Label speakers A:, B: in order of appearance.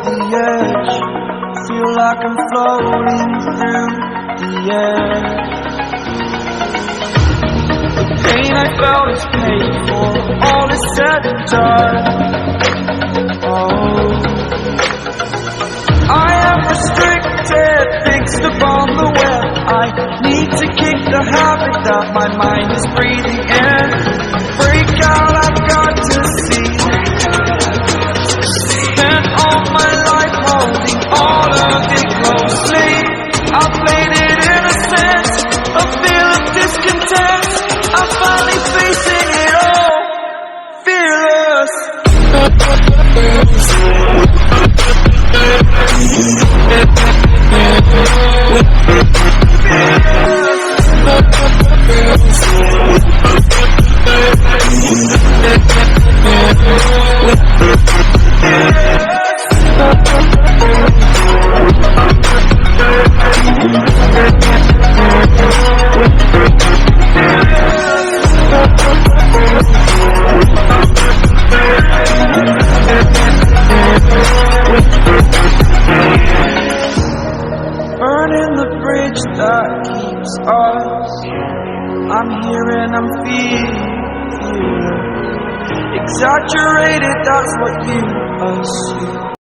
A: the edge, feel like I'm floating through the air. The pain I felt is paid for, all is said and done. Oh, I am restricted, fixed upon the web. I need to kick the habit that my mind is breathing in. Break out, I've got to see. Spent all my life holding all of it closely. I played it innocent, a feel of discontent. I'm finally facing it all, fearless. Burning the bridge that keeps us. I'm here and I'm feeling exaggerated, that's what you assume.